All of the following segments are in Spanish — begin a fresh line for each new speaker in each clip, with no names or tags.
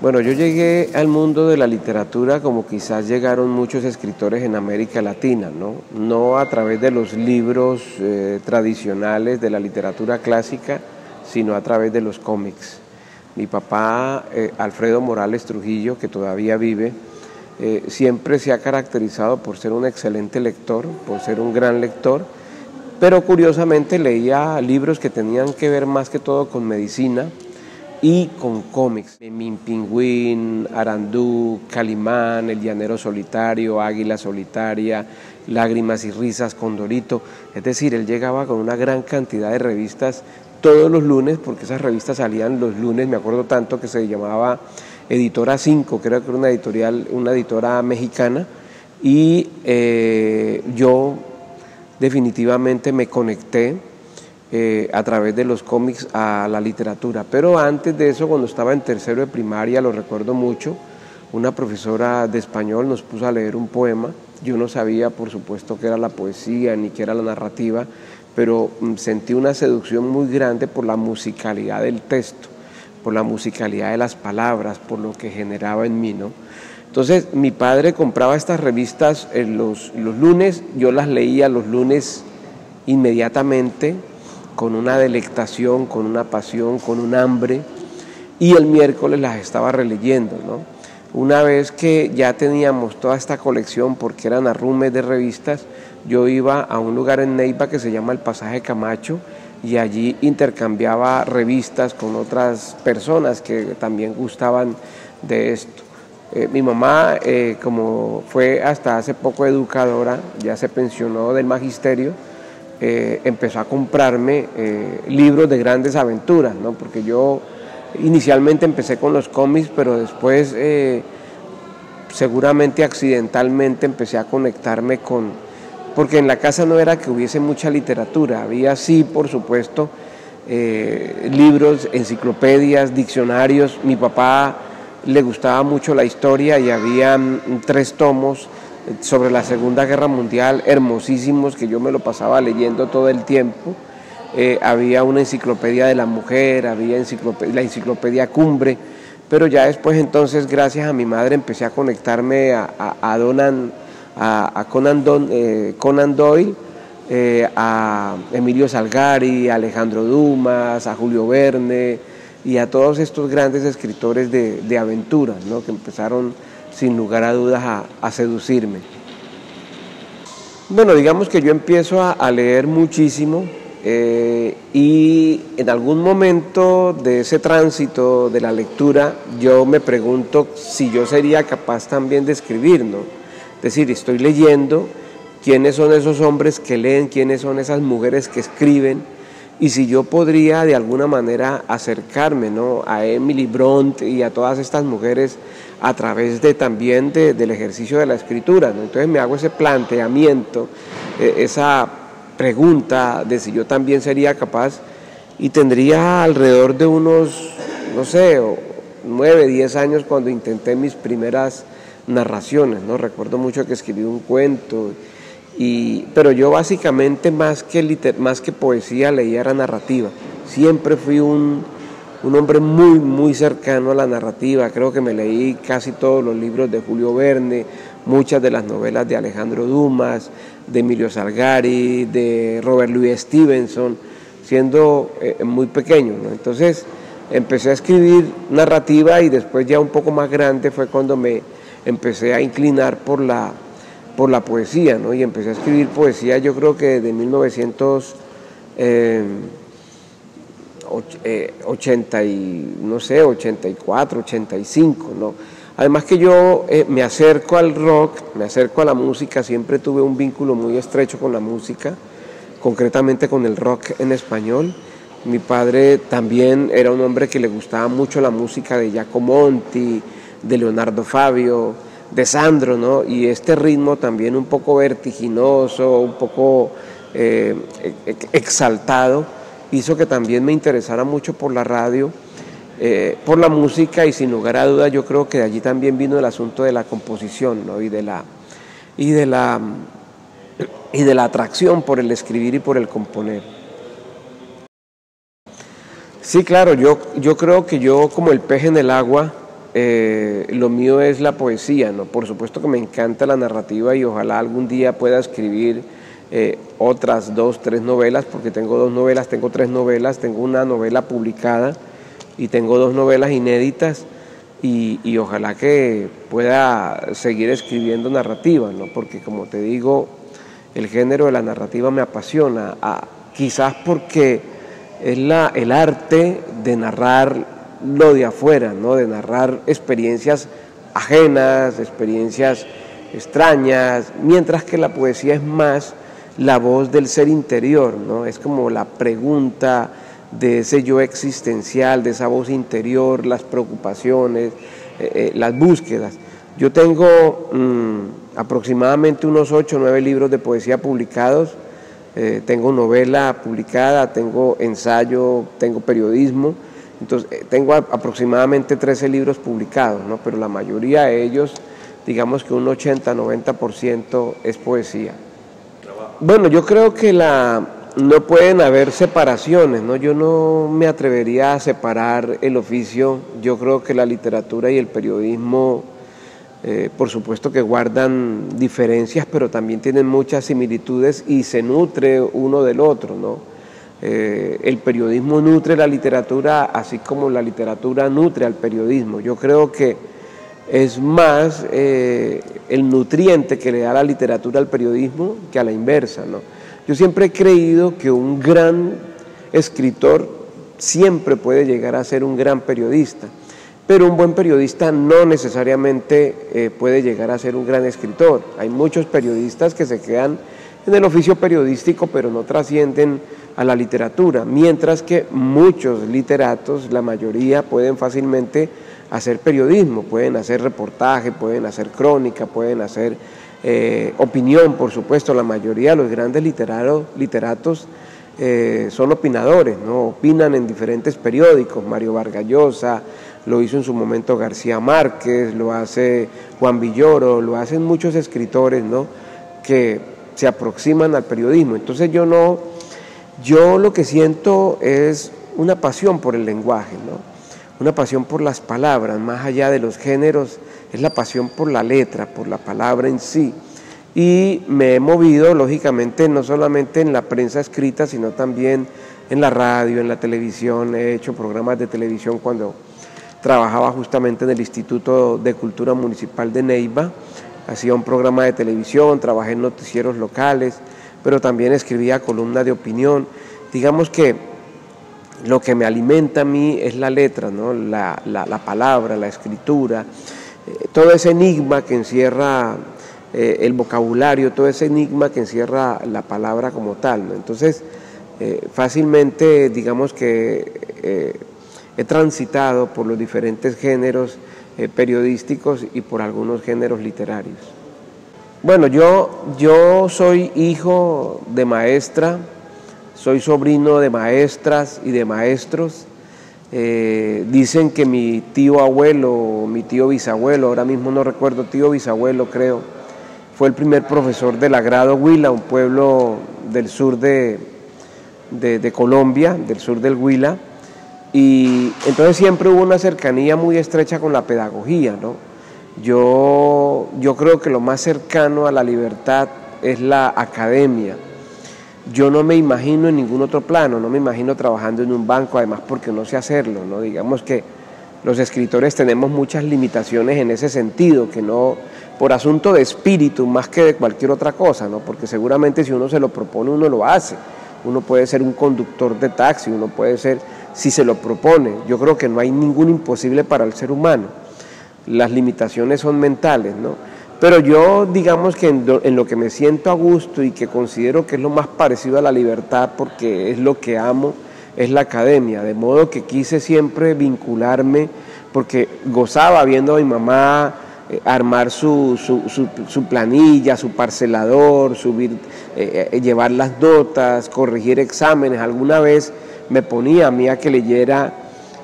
Bueno, yo llegué al mundo de la literatura como quizás llegaron muchos escritores en América Latina, ¿no? No a través de los libros tradicionales de la literatura clásica, sino a través de los cómics. Mi papá, Alfredo Morales Trujillo, que todavía vive, siempre se ha caracterizado por ser un excelente lector, por ser un gran lector, pero curiosamente leía libros que tenían que ver más que todo con medicina y con cómics. Memín Pingüín, Arandú, Calimán, El Llanero Solitario, Águila Solitaria, Lágrimas y Risas, Condorito. Es decir, él llegaba con una gran cantidad de revistas todos los lunes, porque esas revistas salían los lunes, me acuerdo tanto que se llamaba Editora 5, creo que era una editora mexicana, y yo definitivamente me conecté a través de los cómics a la literatura. Pero antes de eso, cuando estaba en tercero de primaria, lo recuerdo mucho, una profesora de español nos puso a leer un poema. Yo no sabía, por supuesto, qué era la poesía ni qué era la narrativa, pero sentí una seducción muy grande por la musicalidad del texto, por la musicalidad de las palabras, por lo que generaba en mí, ¿no? Entonces, mi padre compraba estas revistas los lunes, yo las leía los lunes inmediatamente, con una delectación, con una pasión, con un hambre, y el miércoles las estaba releyendo, ¿no? Una vez que ya teníamos toda esta colección, porque eran arrumes de revistas, yo iba a un lugar en Neiva que se llama el Pasaje Camacho, y allí intercambiaba revistas con otras personas que también gustaban de esto. Mi mamá, como fue hasta hace poco educadora, ya se pensionó del magisterio, empezó a comprarme libros de grandes aventuras, ¿no? Porque yo inicialmente empecé con los cómics, pero después seguramente accidentalmente empecé a conectarme porque en la casa no era que hubiese mucha literatura, había sí, por supuesto, libros, enciclopedias, diccionarios. Mi papá le gustaba mucho la historia y había 3 tomos sobre la Segunda Guerra Mundial, hermosísimos, que yo me lo pasaba leyendo todo el tiempo. Había una enciclopedia de la mujer, había la enciclopedia Cumbre, pero ya después entonces, gracias a mi madre, empecé a conectarme a Conan Doyle, a Emilio Salgari, a Alejandro Dumas, a Julio Verne y a todos estos grandes escritores de aventuras, ¿no? Que empezaron sin lugar a dudas a seducirme. Bueno, digamos que yo empiezo a leer muchísimo y en algún momento de ese tránsito de la lectura yo me pregunto si yo sería capaz también de escribir, ¿no? Es decir, estoy leyendo quiénes son esos hombres que leen, quiénes son esas mujeres que escriben, y si yo podría de alguna manera acercarme, ¿no?, a Emily Bront y a todas estas mujeres a través también del ejercicio de la escritura, ¿no? Entonces me hago ese planteamiento, esa pregunta de si yo también sería capaz, y tendría alrededor de unos, no sé, 9, 10 años cuando intenté mis primeras narraciones, ¿no? Recuerdo mucho que escribí un cuento, pero yo básicamente más que poesía leía era narrativa. Siempre fui un hombre muy, muy cercano a la narrativa. Creo que me leí casi todos los libros de Julio Verne, muchas de las novelas de Alejandro Dumas, de Emilio Salgari, de Robert Louis Stevenson, siendo muy pequeño, ¿no? Entonces empecé a escribir narrativa y después ya un poco más grande fue cuando me empecé a inclinar por la poesía, ¿no? Y empecé a escribir poesía, yo creo que desde 1984, 85, ¿no? Además que yo me acerco al rock, me acerco a la música, siempre tuve un vínculo muy estrecho con la música, concretamente con el rock en español. Mi padre también era un hombre que le gustaba mucho la música de Giacomo Monti, de Leonardo Fabio, de Sandro, ¿no? Y este ritmo también un poco vertiginoso, un poco exaltado, hizo que también me interesara mucho por la radio, por la música, y sin lugar a dudas yo creo que de allí también vino el asunto de la composición, ¿no? y de la atracción por el escribir y por el componer. Sí, claro, yo creo que yo, como el pez en el agua, lo mío es la poesía, ¿no? Por supuesto que me encanta la narrativa y ojalá algún día pueda escribir otras 2, 3 novelas, porque tengo 2 novelas, tengo 3 novelas, tengo una novela publicada y tengo 2 novelas inéditas y ojalá que pueda seguir escribiendo narrativa, ¿no? Porque como te digo, el género de la narrativa me apasiona, quizás porque es el arte de narrar lo de afuera, ¿no? De narrar experiencias ajenas, experiencias extrañas, mientras que la poesía es más la voz del ser interior, ¿no? Es como la pregunta de ese yo existencial, de esa voz interior, las preocupaciones, las búsquedas. Yo tengo aproximadamente unos 8 o 9 libros de poesía publicados, tengo novela publicada, tengo ensayo, tengo periodismo, entonces tengo aproximadamente 13 libros publicados, ¿no? Pero la mayoría de ellos, digamos que un 80-90% es poesía. Bueno, yo creo que no pueden haber separaciones, ¿no? Yo no me atrevería a separar el oficio. Yo creo que la literatura y el periodismo, por supuesto que guardan diferencias, pero también tienen muchas similitudes y se nutre uno del otro, ¿no? El periodismo nutre la literatura, así como la literatura nutre al periodismo. Yo creo que es más el nutriente que le da la literatura al periodismo que a la inversa, ¿no? Yo siempre he creído que un gran escritor siempre puede llegar a ser un gran periodista, pero un buen periodista no necesariamente puede llegar a ser un gran escritor. Hay muchos periodistas que se quedan en el oficio periodístico, pero no trascienden a la literatura, mientras que muchos literatos, la mayoría, pueden fácilmente hacer periodismo, pueden hacer reportaje, pueden hacer crónica, pueden hacer opinión, por supuesto. La mayoría de los grandes literatos son opinadores, ¿no? Opinan en diferentes periódicos. Mario Vargas Llosa, lo hizo en su momento García Márquez, lo hace Juan Villoro, lo hacen muchos escritores, ¿no? Que se aproximan al periodismo. Entonces yo lo que siento es una pasión por el lenguaje, ¿no? Una pasión por las palabras, más allá de los géneros, es la pasión por la letra, por la palabra en sí. Y me he movido, lógicamente, no solamente en la prensa escrita, sino también en la radio, en la televisión. He hecho programas de televisión cuando trabajaba justamente en el Instituto de Cultura Municipal de Neiva. Hacía un programa de televisión, trabajé en noticieros locales, pero también escribía columnas de opinión. Digamos que lo que me alimenta a mí es la letra, ¿no? La palabra, la escritura, todo ese enigma que encierra el vocabulario, todo ese enigma que encierra la palabra como tal, ¿no? Entonces, fácilmente, digamos que he transitado por los diferentes géneros periodísticos y por algunos géneros literarios. Bueno, yo soy hijo de maestra, soy sobrino de maestras y de maestros. Dicen que mi tío abuelo, mi tío bisabuelo, ahora mismo no recuerdo, tío bisabuelo creo, fue el primer profesor del Agrado Huila, un pueblo del sur de Colombia, del sur del Huila, y entonces siempre hubo una cercanía muy estrecha con la pedagogía, ¿no? Yo creo que lo más cercano a la libertad es la academia. Yo no me imagino en ningún otro plano, no me imagino trabajando en un banco, además porque no sé hacerlo, ¿no? Digamos que los escritores tenemos muchas limitaciones en ese sentido, que no, por asunto de espíritu más que de cualquier otra cosa, ¿no? Porque seguramente si uno se lo propone, uno lo hace. Uno puede ser un conductor de taxi, uno puede ser, si se lo propone. Yo creo que no hay ningún imposible para el ser humano. Las limitaciones son mentales, ¿no? Pero yo, digamos que en lo que me siento a gusto y que considero que es lo más parecido a la libertad, porque es lo que amo, es la academia. De modo que quise siempre vincularme, porque gozaba viendo a mi mamá armar su planilla, su parcelador, llevar las notas, corregir exámenes. Alguna vez me ponía a mí a que leyera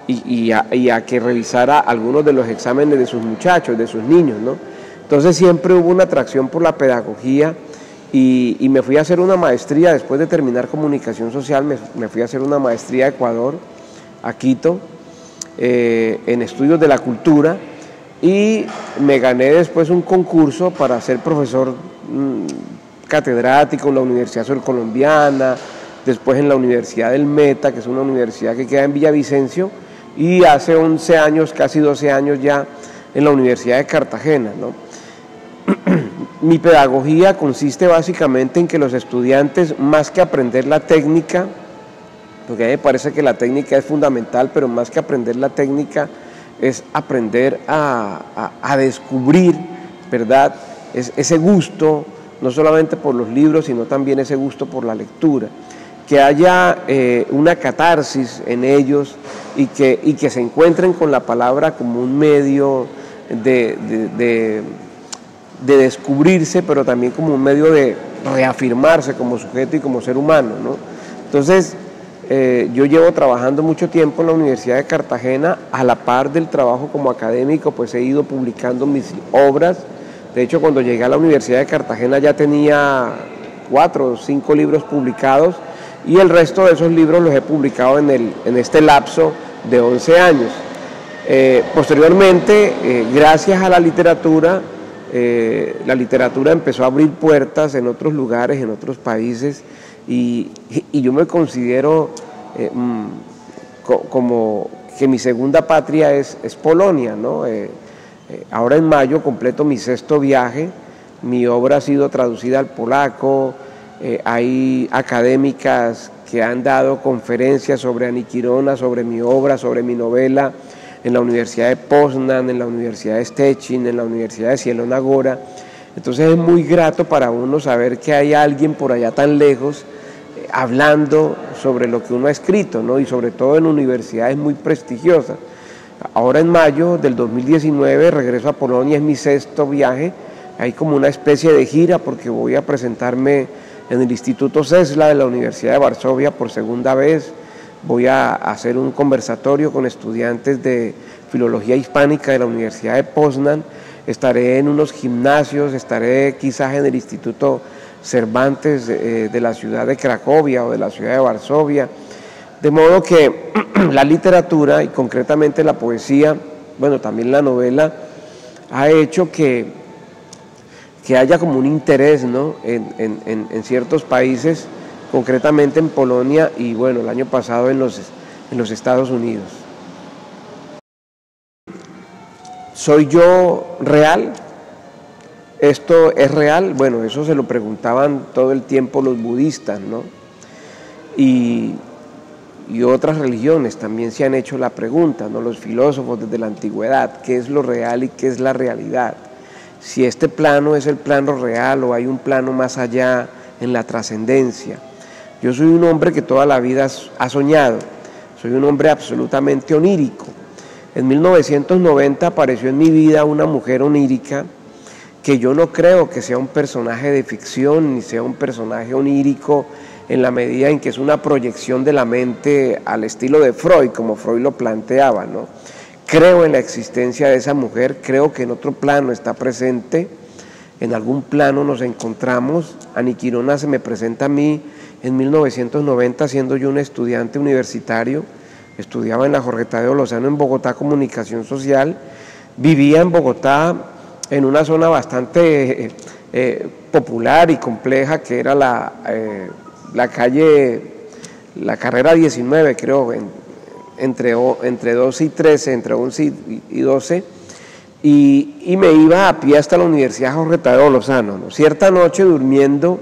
y a que revisara algunos de los exámenes de sus muchachos, de sus niños, ¿no? Entonces siempre hubo una atracción por la pedagogía y me fui a hacer una maestría, después de terminar comunicación social, me fui a hacer una maestría a Ecuador, a Quito, en estudios de la cultura, y me gané después un concurso para ser profesor catedrático en la Universidad Surcolombiana, después en la Universidad del Meta, que es una universidad que queda en Villavicencio, y hace 11 años, casi 12 años ya, en la Universidad de Cartagena, ¿no? Mi pedagogía consiste básicamente en que los estudiantes, más que aprender la técnica, porque a mí me parece que la técnica es fundamental, pero más que aprender la técnica es aprender a descubrir, ¿verdad?, ese gusto, no solamente por los libros, sino también ese gusto por la lectura, que haya una catarsis en ellos y que se encuentren con la palabra como un medio de descubrirse, pero también como un medio de reafirmarse como sujeto y como ser humano, ¿no? Entonces, yo llevo trabajando mucho tiempo en la Universidad de Cartagena, a la par del trabajo como académico, pues he ido publicando mis obras. De hecho, cuando llegué a la Universidad de Cartagena ya tenía 4 o 5 libros publicados, y el resto de esos libros los he publicado en este lapso de 11 años. Posteriormente, gracias a la literatura empezó a abrir puertas en otros lugares, en otros países, y yo me considero como que mi segunda patria es Polonia, ¿no? Ahora en mayo completo mi 6º viaje, mi obra ha sido traducida al polaco, hay académicas que han dado conferencias sobre Ani Quirona, sobre mi obra, sobre mi novela, en la Universidad de Poznan, en la Universidad de Szczecin, en la Universidad de Zielona Góra. Entonces es muy grato para uno saber que hay alguien por allá tan lejos hablando sobre lo que uno ha escrito, ¿no? Y sobre todo en universidades muy prestigiosas. Ahora en mayo del 2019 regreso a Polonia, es mi 6º viaje, hay como una especie de gira porque voy a presentarme en el Instituto Cesla de la Universidad de Varsovia por segunda vez, voy a hacer un conversatorio con estudiantes de Filología Hispánica de la Universidad de Poznan, estaré en unos gimnasios, estaré quizás en el Instituto Cervantes de la ciudad de Cracovia o de la ciudad de Varsovia, de modo que la literatura y concretamente la poesía, bueno, también la novela, ha hecho que haya como un interés, ¿no?, en ciertos países, concretamente en Polonia y bueno, el año pasado en los Estados Unidos. ¿Soy yo real? ¿Esto es real? Bueno, eso se lo preguntaban todo el tiempo los budistas, ¿no? Y otras religiones también se han hecho la pregunta, ¿no? Los filósofos desde la antigüedad, ¿qué es lo real y qué es la realidad? Si este plano es el plano real o hay un plano más allá en la trascendencia. Yo soy un hombre que toda la vida ha soñado, soy un hombre absolutamente onírico. En 1990 apareció en mi vida una mujer onírica que yo no creo que sea un personaje de ficción ni sea un personaje onírico en la medida en que es una proyección de la mente al estilo de Freud, como Freud lo planteaba, ¿no? Creo en la existencia de esa mujer, creo que en otro plano está presente, en algún plano nos encontramos. Ani Quirona se me presenta a mí en 1990 siendo yo un estudiante universitario, estudiaba en la Jorge Tadeo Lozano en Bogotá Comunicación Social, vivía en Bogotá en una zona bastante popular y compleja que era la calle, la carrera 19 creo, entre 12 y 13, entre 11 y 12, y me iba a pie hasta la Universidad Jorge Tadeo Lozano, ¿no? Cierta noche durmiendo,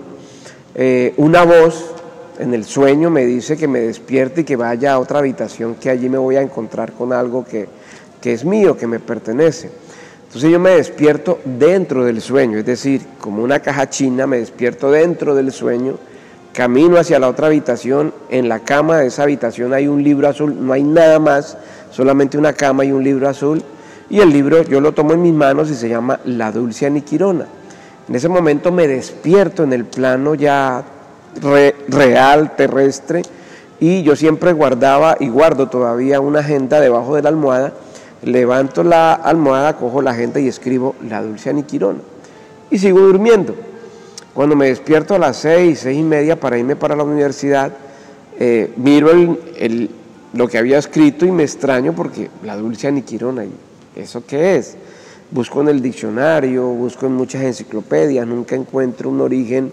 una voz en el sueño me dice que me despierte y que vaya a otra habitación, que allí me voy a encontrar con algo que es mío, que me pertenece. Entonces yo me despierto dentro del sueño, es decir, como una caja china, me despierto dentro del sueño, camino hacia la otra habitación, en la cama de esa habitación hay un libro azul, no hay nada más, solamente una cama y un libro azul, y el libro yo lo tomo en mis manos y se llama La dulce Ani Quirona. En ese momento me despierto en el plano ya real, terrestre, y yo siempre guardaba y guardo todavía una agenda debajo de la almohada, levanto la almohada, cojo la agenda y escribo La dulce Ani Quirona, y sigo durmiendo. Cuando me despierto a las 6, 6:30 para irme para la universidad, miro lo que había escrito y me extraño porque La dulce Ani Quirona, ¿y eso qué es? busco en el diccionario, busco en muchas enciclopedias, nunca encuentro un origen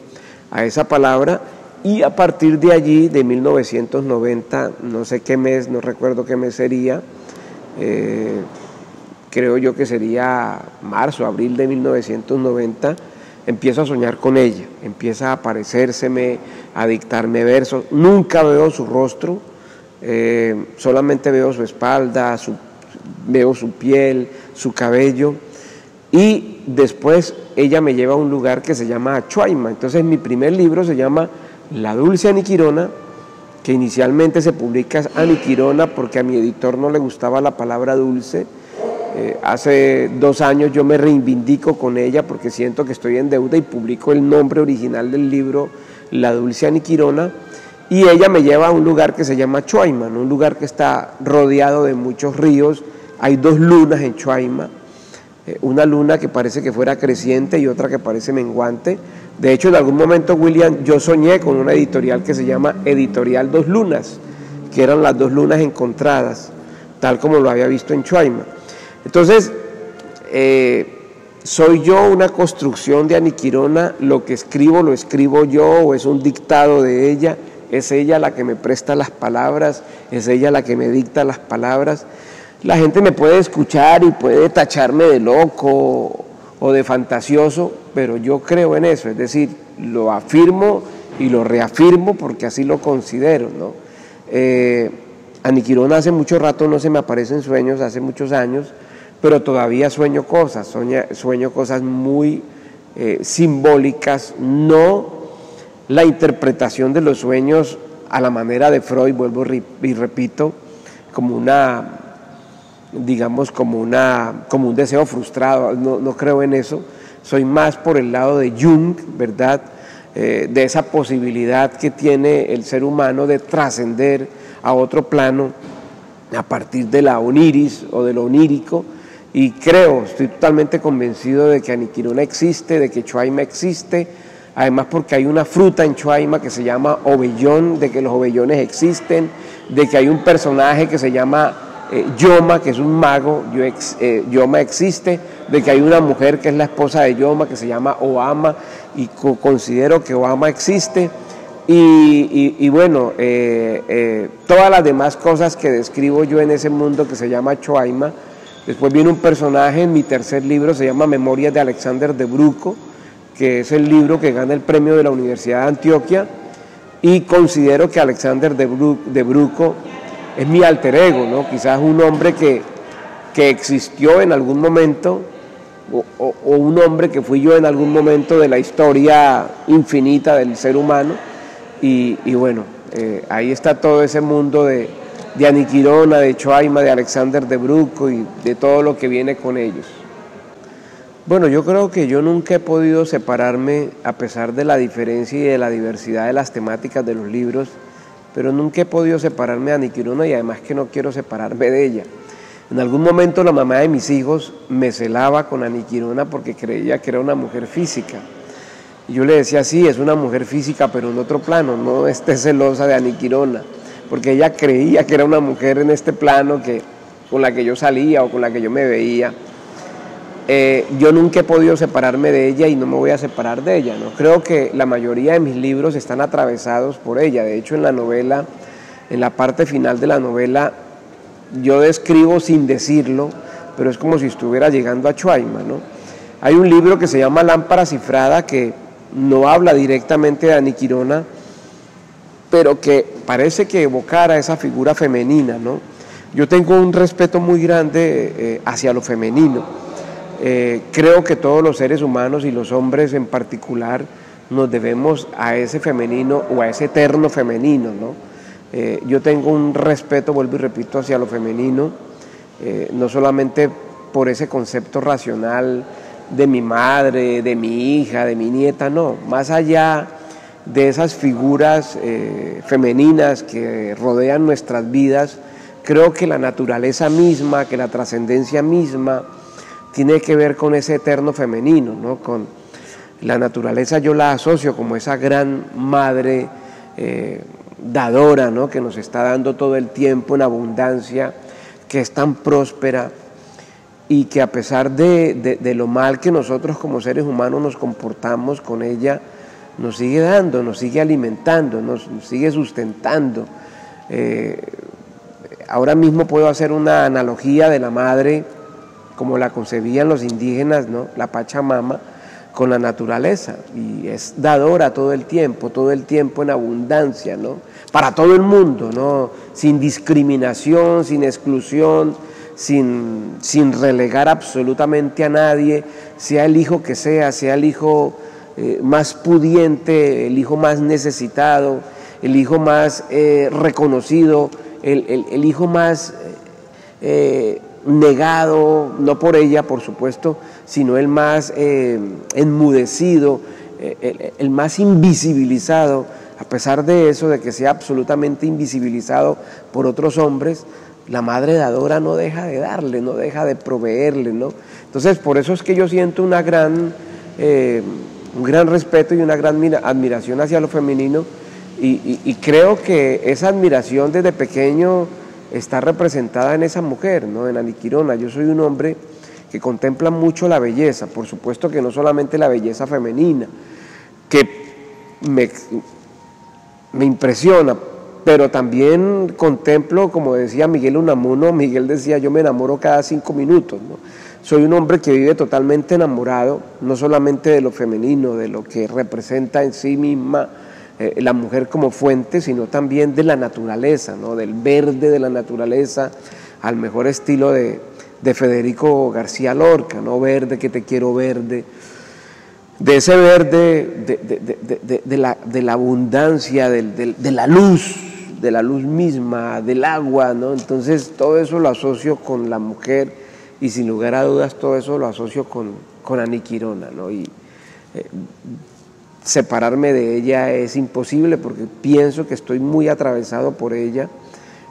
a esa palabra, y a partir de allí, de 1990, no sé qué mes, no recuerdo qué mes sería, creo yo que sería marzo, abril de 1990, empiezo a soñar con ella, empieza a aparecérseme, a dictarme versos, nunca veo su rostro, solamente veo su espalda, veo su piel, su cabello, y después ella me lleva a un lugar que se llama Achuaima. Entonces mi primer libro se llama La Dulce Aniquirona, que inicialmente se publica Aniquirona porque a mi editor no le gustaba la palabra dulce. Hace 2 años yo me reivindico con ella porque siento que estoy en deuda y publico el nombre original del libro, La Dulce Aniquirona, y ella me lleva a un lugar que se llama Chuaima, ¿no? Un lugar que está rodeado de muchos ríos. Hay 2 lunas en Chuaima, una luna que parece que fuera creciente y otra que parece menguante. De hecho, en algún momento, William, yo soñé con una editorial que se llama Editorial 2 Lunas, que eran las 2 lunas encontradas, tal como lo había visto en Chuaima. Entonces, ¿soy yo una construcción de Aniquirona? ¿Lo que escribo lo escribo yo o es un dictado de ella? ¿Es ella la que me presta las palabras? ¿Es ella la que me dicta las palabras? La gente me puede escuchar y puede tacharme de loco o de fantasioso, pero yo creo en eso, es decir, lo afirmo y lo reafirmo porque así lo considero, ¿no? Aniquirona hace mucho rato no se me aparece en sueños, hace muchos años, pero todavía sueño cosas muy simbólicas, no la interpretación de los sueños a la manera de Freud, vuelvo y repito, como una, digamos, como un deseo frustrado, no creo en eso, soy más por el lado de Jung, ¿verdad?, de esa posibilidad que tiene el ser humano de trascender a otro plano a partir de la oniris o de lo onírico, y estoy totalmente convencido de que Aniquirona existe, de que Chuaima existe, además porque hay una fruta en Chuaima que se llama ovellón, de que los ovellones existen, de que hay un personaje que se llama Yoma, que es un mago, Yoma existe, de que hay una mujer que es la esposa de Yoma, que se llama Oama, y considero que Oama existe, y bueno, todas las demás cosas que describo yo en ese mundo que se llama Chuaima. Después viene un personaje en mi tercer libro, se llama Memorias de Alexander de Bruco, que es el libro que gana el premio de la Universidad de Antioquia, y considero que Alexander de Bruco es mi alter ego, ¿no? Quizás un hombre que existió en algún momento, o un hombre que fui yo en algún momento de la historia infinita del ser humano, y bueno, ahí está todo ese mundo de Aniquirona, de Chuaima, de Alexander de Bruco y de todo lo que viene con ellos. Bueno, yo creo que yo nunca he podido separarme, a pesar de la diferencia y de la diversidad de las temáticas de los libros, pero nunca he podido separarme de Aniquirona, y además que no quiero separarme de ella. En algún momento la mamá de mis hijos me celaba con Aniquirona porque creía que era una mujer física. Y yo le decía, sí, es una mujer física, pero en otro plano, no esté celosa de Aniquirona, porque ella creía que era una mujer en este plano con la que yo salía o con la que yo me veía. Yo nunca he podido separarme de ella y no me voy a separar de ella, ¿no? Creo que la mayoría de mis libros están atravesados por ella. De hecho, en la novela, en la parte final de la novela, yo describo sin decirlo, pero es como si estuviera llegando a Chuaima, ¿no? Hay un libro que se llama Lámpara Cifrada, que no habla directamente de Aniquirona, pero que parece que evocara esa figura femenina, ¿no? Yo tengo un respeto muy grande hacia lo femenino. Creo que todos los seres humanos y los hombres en particular nos debemos a ese femenino o a ese eterno femenino, ¿no? Yo tengo un respeto, vuelvo y repito, hacia lo femenino, no solamente por ese concepto racional de mi madre, de mi hija, de mi nieta, no, más allá de esas figuras femeninas que rodean nuestras vidas, creo que la naturaleza misma, que la trascendencia misma, tiene que ver con ese eterno femenino, ¿no? Con la naturaleza yo la asocio como esa gran madre dadora, ¿no? Que nos está dando todo el tiempo en abundancia, que es tan próspera. y que a pesar de lo mal que nosotros como seres humanos nos comportamos con ella, nos sigue dando, nos sigue alimentando, nos sigue sustentando. Ahora mismo puedo hacer una analogía de la madre como la concebían los indígenas, ¿no? La Pachamama, con la naturaleza, y es dadora todo el tiempo en abundancia, ¿no? Para todo el mundo, ¿no? Sin discriminación, sin exclusión, sin relegar absolutamente a nadie, sea el hijo que sea el hijo más pudiente, el hijo más necesitado, el hijo más reconocido, el hijo más negado, no por ella, por supuesto, sino el más enmudecido, el más invisibilizado. A pesar de eso, de que sea absolutamente invisibilizado por otros hombres, la madre dadora no deja de darle, no deja de proveerle, ¿no? Entonces, por eso es que yo siento un gran respeto y una gran admiración hacia lo femenino, y creo que esa admiración desde pequeño está representada en esa mujer, ¿no? En Ani Quirona. Yo soy un hombre que contempla mucho la belleza, por supuesto que no solamente la belleza femenina, que me impresiona, pero también contemplo, como decía Miguel Unamuno, Miguel decía, yo me enamoro cada 5 minutos, ¿no? Soy un hombre que vive totalmente enamorado, no solamente de lo femenino, de lo que representa en sí misma la mujer como fuente, sino también de la naturaleza, ¿no? Del verde de la naturaleza, al mejor estilo de Federico García Lorca, ¿no? Verde que te quiero verde, de ese verde, de la abundancia, de la luz misma, del agua, ¿no? Entonces todo eso lo asocio con la mujer, y sin lugar a dudas todo eso lo asocio con Ani Quirona, ¿no? Y separarme de ella es imposible, porque pienso que estoy muy atravesado por ella.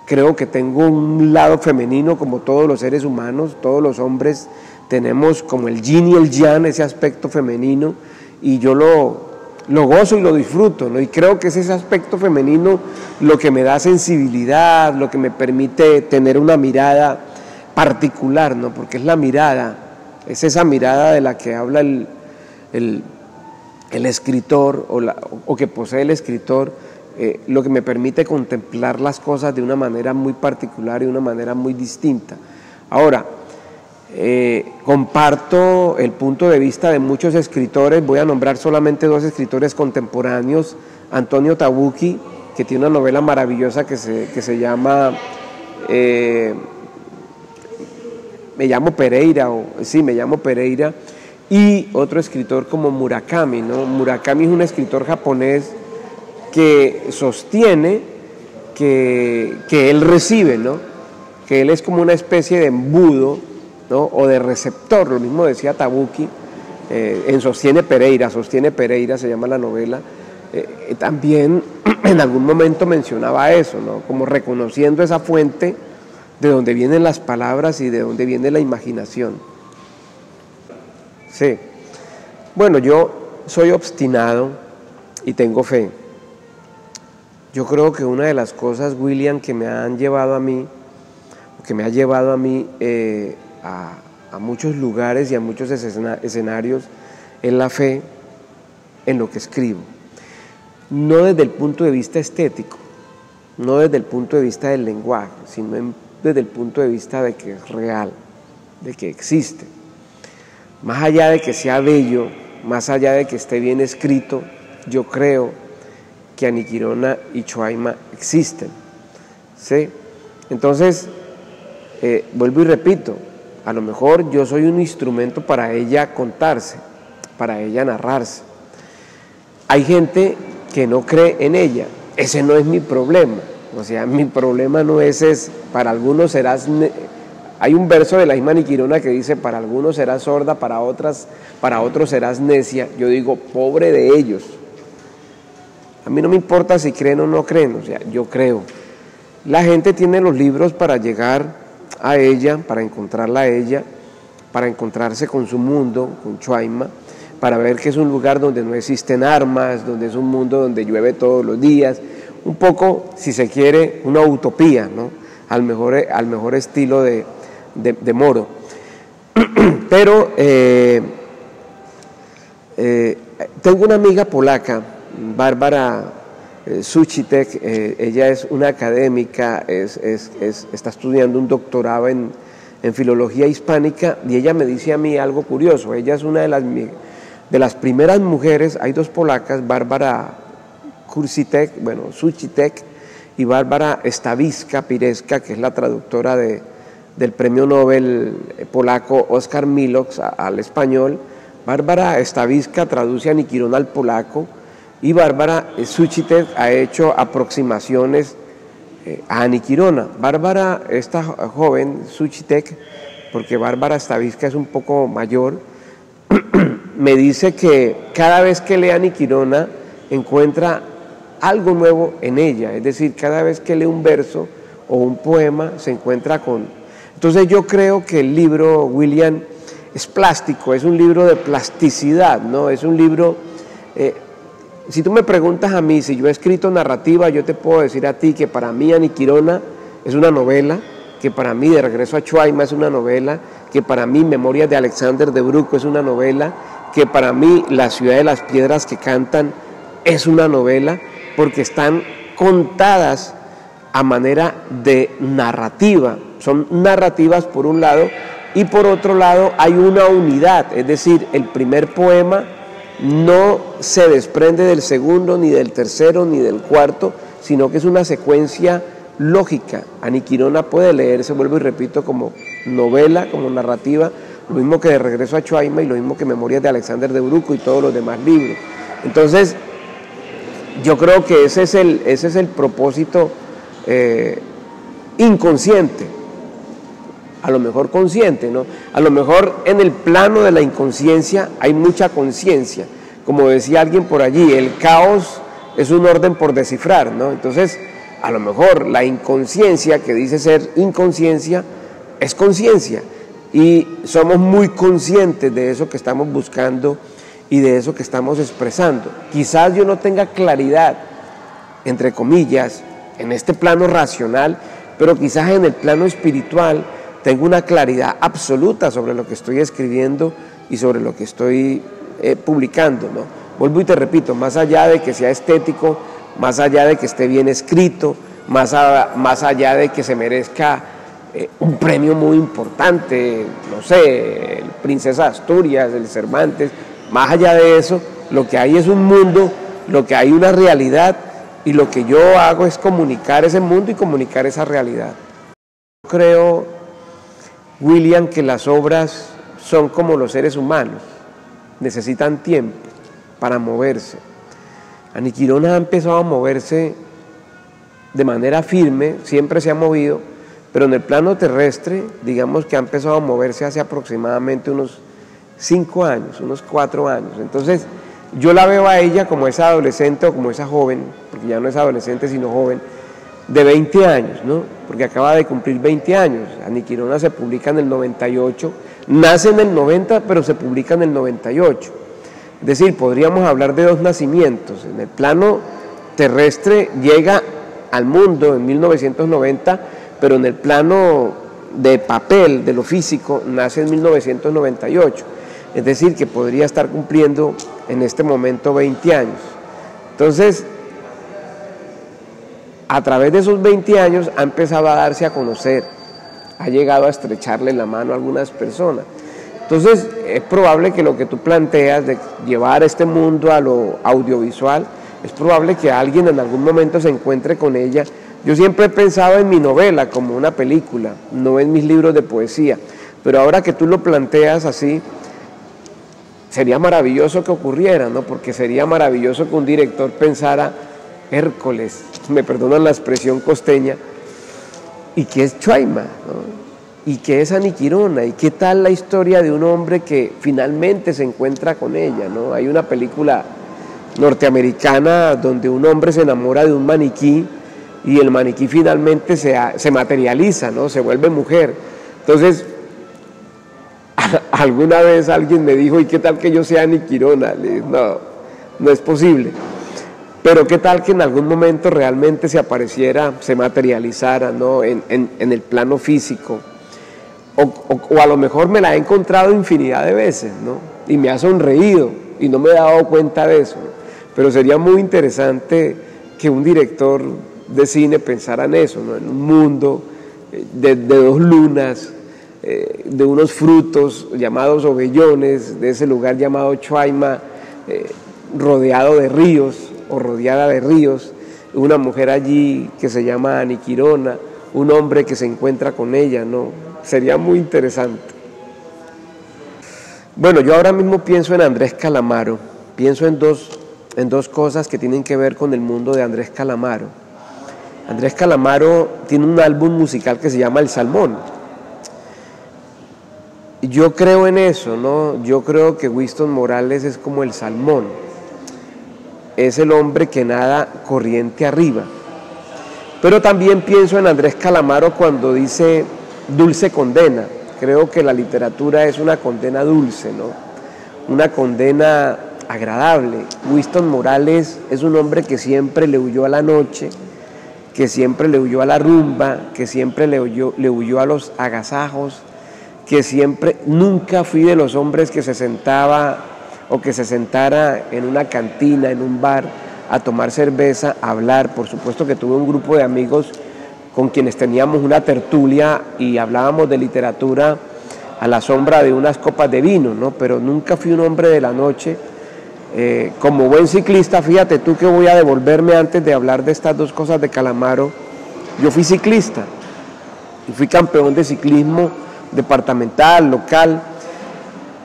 Creo que tengo un lado femenino como todos los seres humanos, todos los hombres tenemos como el yin y el yang, ese aspecto femenino, y yo lo gozo y lo disfruto, ¿no? Y creo que es ese aspecto femenino lo que me da sensibilidad, lo que me permite tener una mirada particular, ¿no? Porque es la mirada, es esa mirada de la que habla el escritor o que posee el escritor, lo que me permite contemplar las cosas de una manera muy particular y de una manera muy distinta. Ahora, comparto el punto de vista de muchos escritores, voy a nombrar solamente 2 escritores contemporáneos. Antonio Tabucchi, que tiene una novela maravillosa que se llama Me llamo Pereira, y otro escritor como Murakami, ¿no? Murakami es un escritor japonés que sostiene que él recibe, ¿no? Que él es como una especie de embudo, ¿no? O de receptor, lo mismo decía Tabucchi, en Sostiene Pereira se llama la novela, también en algún momento mencionaba eso, ¿no? Como reconociendo esa fuente de donde vienen las palabras y de donde viene la imaginación. Sí. Bueno, yo soy obstinado y tengo fe. Yo creo que una de las cosas, William, que me han llevado a mí, que me ha llevado a mí a muchos lugares y a muchos escenarios, es la fe en lo que escribo. No desde el punto de vista estético, no desde el punto de vista del lenguaje, sino desde el punto de vista de que es real, de que existe. Más allá de que sea bello, más allá de que esté bien escrito, yo creo que Ani Quirona y Chuaima existen, ¿sí? Entonces, vuelvo y repito, a lo mejor yo soy un instrumento para ella contarse, para ella narrarse. Hay gente que no cree en ella, ese no es mi problema, o sea, mi problema no es ese. Para algunos serás... Hay un verso de la misma Ani Quirona que dice, para algunos serás sorda, para otros serás necia. Yo digo, pobre de ellos. A mí no me importa si creen o no creen, o sea, yo creo. La gente tiene los libros para llegar a ella, para encontrarla a ella, para encontrarse con su mundo, con Chuaima, para ver que es un lugar donde no existen armas, donde es un mundo donde llueve todos los días, un poco, si se quiere, una utopía, ¿no? Al mejor estilo de Moro. Pero tengo una amiga polaca, Bárbara Suchitek, ella es una académica, está estudiando un doctorado en filología hispánica, y ella me dice a mí algo curioso. Ella es una de las primeras mujeres, hay dos polacas, Bárbara Suchitek y Bárbara Stawicka-Pilecka, que es la traductora del premio Nobel polaco Oskar Milosz al español. Bárbara Stawicka traduce a Niquirona al polaco, y Bárbara Suchitek ha hecho aproximaciones a Niquirona. Bárbara, esta joven Suchitek, porque Bárbara Stawicka es un poco mayor, me dice que cada vez que lee a Niquirona encuentra algo nuevo en ella, es decir, cada vez que lee un verso o un poema se encuentra con... Entonces yo creo que el libro, William, es plástico, es un libro de plasticidad, ¿no? Es un libro... si tú me preguntas a mí si yo he escrito narrativa, yo te puedo decir a ti que para mí Niquirona es una novela, que para mí De regreso a Chuaima es una novela, que para mí Memorias de Alexander de Bruco es una novela, que para mí La ciudad de las piedras que cantan es una novela, porque están contadas a manera de narrativa. Son narrativas por un lado, y por otro lado hay una unidad, es decir, el primer poema no se desprende del segundo, ni del tercero, ni del cuarto, sino que es una secuencia lógica. Niquirona puede leerse, vuelvo y repito, como novela, como narrativa, lo mismo que De regreso a Chuaima y lo mismo que Memorias de Alexander de Bruco y todos los demás libros. Entonces, yo creo que ese es el propósito inconsciente, a lo mejor consciente, ¿no? A lo mejor en el plano de la inconsciencia hay mucha conciencia. Como decía alguien por allí, el caos es un orden por descifrar, ¿no? Entonces, a lo mejor la inconsciencia, que dice ser inconsciencia, es conciencia. Y somos muy conscientes de eso que estamos buscando y de eso que estamos expresando. Quizás yo no tenga claridad, entre comillas, en este plano racional, pero quizás en el plano espiritual tengo una claridad absoluta sobre lo que estoy escribiendo y sobre lo que estoy publicando, ¿no? Vuelvo y te repito, más allá de que sea estético, más allá de que esté bien escrito, más allá de que se merezca un premio muy importante, no sé, el Princesa Asturias, el Cervantes, más allá de eso, lo que hay es un mundo, lo que hay una realidad, y lo que yo hago es comunicar ese mundo y comunicar esa realidad. Creo, William, que las obras son como los seres humanos, necesitan tiempo para moverse. Niquirona ha empezado a moverse de manera firme, siempre se ha movido, pero en el plano terrestre, digamos que ha empezado a moverse hace aproximadamente unos 5 años, unos 4 años. Entonces, yo la veo a ella como esa adolescente o como esa joven, porque ya no es adolescente sino joven, de 20 años, ¿no? Porque acaba de cumplir 20 años. Niquirona se publica en el 98, nace en el 90, pero se publica en el 98. Es decir, podríamos hablar de dos nacimientos. En el plano terrestre llega al mundo en 1990, pero en el plano de papel, de lo físico, nace en 1998. Es decir, que podría estar cumpliendo en este momento 20 años. Entonces, a través de esos 20 años ha empezado a darse a conocer, ha llegado a estrecharle la mano a algunas personas. Entonces, es probable que lo que tú planteas de llevar este mundo a lo audiovisual, es probable que alguien en algún momento se encuentre con ella. Yo siempre he pensado en mi novela como una película, no en mis libros de poesía, pero ahora que tú lo planteas así, sería maravilloso que ocurriera, ¿no? Porque sería maravilloso que un director pensara, Hércules, me perdonan la expresión costeña, ¿y qué es Chuaima, ¿no? ¿Y qué es Niquirona? ¿Y qué tal la historia de un hombre que finalmente se encuentra con ella, ¿no? Hay una película norteamericana donde un hombre se enamora de un maniquí y el maniquí finalmente se materializa, ¿no? Se vuelve mujer. Entonces, alguna vez alguien me dijo, ¿y qué tal que yo sea Niquirona? Le dije, no es posible. Pero qué tal que en algún momento realmente se apareciera, se materializara, ¿no? en el plano físico. o a lo mejor me la he encontrado infinidad de veces, ¿no? Y me ha sonreído y no me he dado cuenta de eso, ¿no? Pero sería muy interesante que un director de cine pensara en eso, ¿no? En un mundo de dos lunas, de unos frutos llamados ovellones, de ese lugar llamado Chuaima, rodeado de ríos o rodeada de ríos, una mujer allí que se llama Aniquirona, un hombre que se encuentra con ella, ¿no? Sería muy interesante. Bueno, yo ahora mismo pienso en Andrés Calamaro, pienso en dos cosas que tienen que ver con el mundo de Andrés Calamaro. Andrés Calamaro tiene un álbum musical que se llama El Salmón. Yo creo en eso, ¿no? Yo creo que Winston Morales es como el salmón, es el hombre que nada corriente arriba. Pero también pienso en Andrés Calamaro cuando dice dulce condena. Creo que la literatura es una condena dulce, ¿no? Una condena agradable. Winston Morales es un hombre que siempre le huyó a la noche, que siempre le huyó a la rumba, que siempre le huyó a los agasajos, que siempre, nunca fui de los hombres que se sentaba o que se sentara en una cantina, en un bar, a tomar cerveza, a hablar. Por supuesto que tuve un grupo de amigos con quienes teníamos una tertulia y hablábamos de literatura a la sombra de unas copas de vino, ¿no? Pero nunca fui un hombre de la noche. Como buen ciclista, fíjate tú que voy a devolverme antes de hablar de estas dos cosas de Calamaro. Yo fui ciclista y fui campeón de ciclismo departamental, local,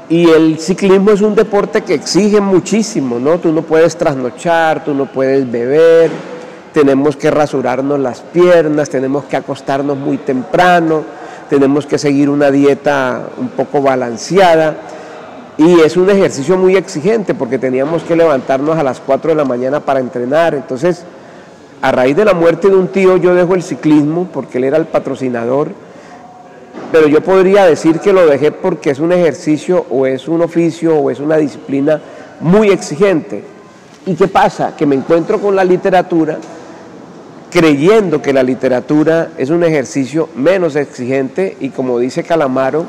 y el ciclismo es un deporte que exige muchísimo, ¿no? Tú no puedes trasnochar, tú no puedes beber, tenemos que rasurarnos las piernas, tenemos que acostarnos muy temprano, tenemos que seguir una dieta un poco balanceada, y es un ejercicio muy exigente porque teníamos que levantarnos a las 4 de la mañana para entrenar. Entonces, a raíz de la muerte de un tío, yo dejo el ciclismo porque él era el patrocinador, pero yo podría decir que lo dejé porque es un ejercicio o es un oficio o es una disciplina muy exigente. ¿Y qué pasa? Que me encuentro con la literatura creyendo que la literatura es un ejercicio menos exigente y, como dice Calamaro,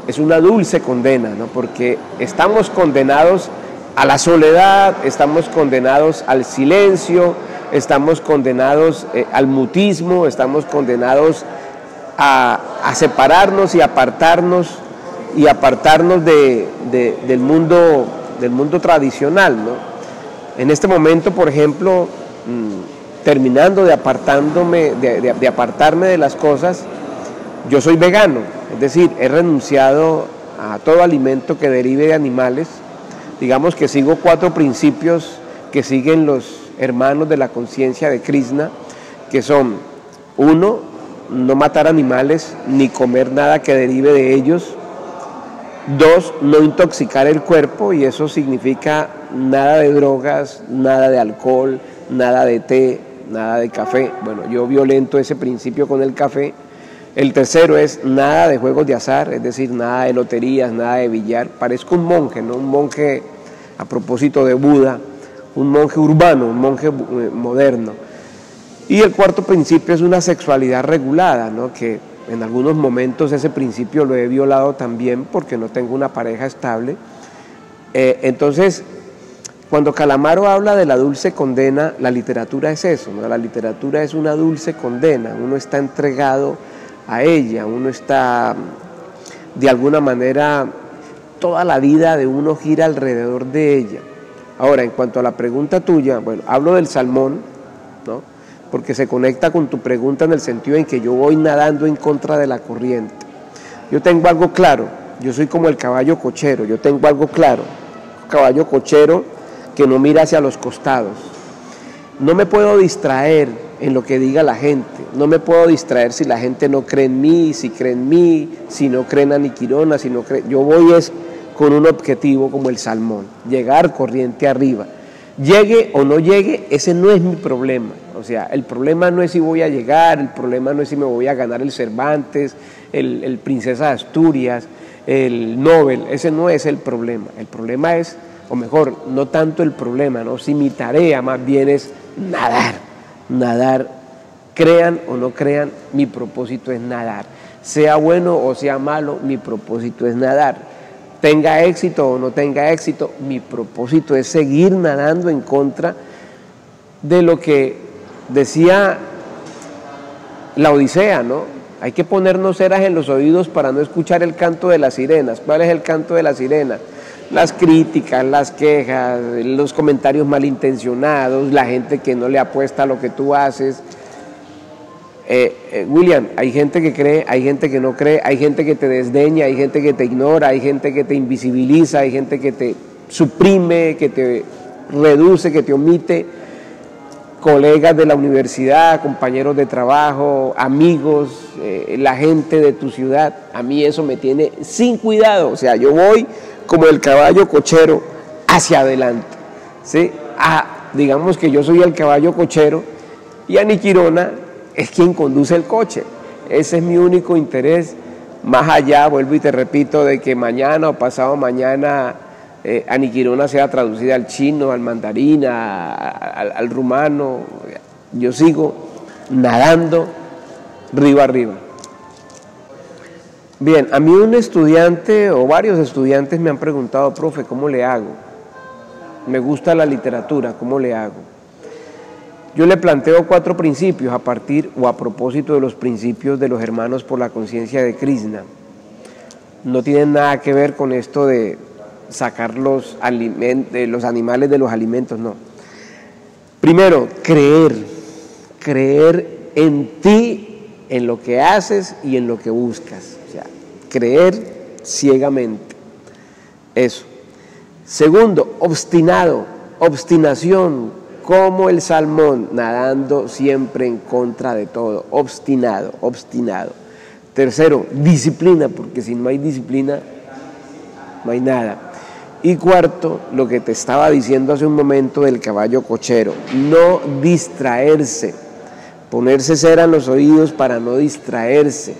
es una dulce condena, ¿no? Porque estamos condenados a la soledad, estamos condenados al silencio, estamos condenados al mutismo, estamos condenados a separarnos y apartarnos del mundo tradicional, ¿no? En este momento, por ejemplo, terminando de apartarme de las cosas, yo soy vegano, es decir, he renunciado a todo alimento que derive de animales. Digamos que sigo 4 principios que siguen los hermanos de la conciencia de Krishna, que son: 1, no matar animales ni comer nada que derive de ellos. 2, no intoxicar el cuerpo, y eso significa nada de drogas, nada de alcohol, nada de té, nada de café. Bueno, yo violento ese principio con el café. El tercero es nada de juegos de azar, es decir, nada de loterías, nada de billar. Parezco un monje, ¿no? Un monje, a propósito de Buda, un monje urbano, un monje moderno. Y el cuarto principio es una sexualidad regulada, ¿no? Que en algunos momentos ese principio lo he violado también porque no tengo una pareja estable. Entonces, cuando Calamaro habla de la dulce condena, la literatura es eso, ¿no? La literatura es una dulce condena, uno está entregado a ella, uno está, de alguna manera, toda la vida de uno gira alrededor de ella. Ahora, en cuanto a la pregunta tuya, bueno, hablo del salmón, ¿no? Porque se conecta con tu pregunta en el sentido en que yo voy nadando en contra de la corriente. Yo tengo algo claro, yo soy como el caballo cochero, yo tengo algo claro, caballo cochero que no mira hacia los costados. No me puedo distraer en lo que diga la gente, no me puedo distraer si la gente no cree en mí, si cree en mí, si no cree en Aniquirona, si no cree. Yo voy es con un objetivo como el salmón, llegar corriente arriba. Llegue o no llegue, ese no es mi problema. O sea, el problema no es si voy a llegar, el problema no es si me voy a ganar el Cervantes, el Princesa de Asturias, el Nobel, ese no es el problema. El problema es, o mejor, no tanto el problema, ¿no? Si mi tarea más bien es nadar, crean o no crean, mi propósito es nadar. sea bueno o sea malo, mi propósito es nadar. Tenga éxito o no tenga éxito, mi propósito es seguir nadando en contra de lo que decía la Odisea, ¿no? Hay que ponernos ceras en los oídos para no escuchar el canto de las sirenas. ¿Cuál es el canto de las sirenas? Las críticas, las quejas, los comentarios malintencionados, la gente que no le apuesta a lo que tú haces. William, hay gente que cree, hay gente que no cree, hay gente que te desdeña, hay gente que te ignora, hay gente que te invisibiliza, hay gente que te suprime, que te reduce, que te omite, colegas de la universidad, compañeros de trabajo, amigos, la gente de tu ciudad. A mí eso me tiene sin cuidado, o sea, yo voy como el caballo cochero hacia adelante, ¿sí? Digamos que yo soy el caballo cochero y Ani Quirona es quien conduce el coche. Ese es mi único interés, más allá, vuelvo y te repito, de que mañana o pasado mañana Ani Quirona sea traducida al chino, al mandarín, al rumano. Yo sigo nadando río arriba. Bien, a mí un estudiante o varios estudiantes me han preguntado, profe, ¿cómo le hago? Me gusta la literatura, ¿cómo le hago? Yo le planteo 4 principios a partir o a propósito de los principios de los hermanos por la conciencia de Krishna. No tienen nada que ver con esto de sacar los animales de los alimentos, no. Primero, creer en ti, en lo que haces y en lo que buscas. O sea, creer ciegamente. Eso. Segundo, obstinación, como el salmón, nadando siempre en contra de todo, obstinado. Tercero, disciplina, porque si no hay disciplina, no hay nada. Y cuarto, lo que te estaba diciendo hace un momento del caballo cochero, no distraerse, ponerse cera en los oídos para no distraerse,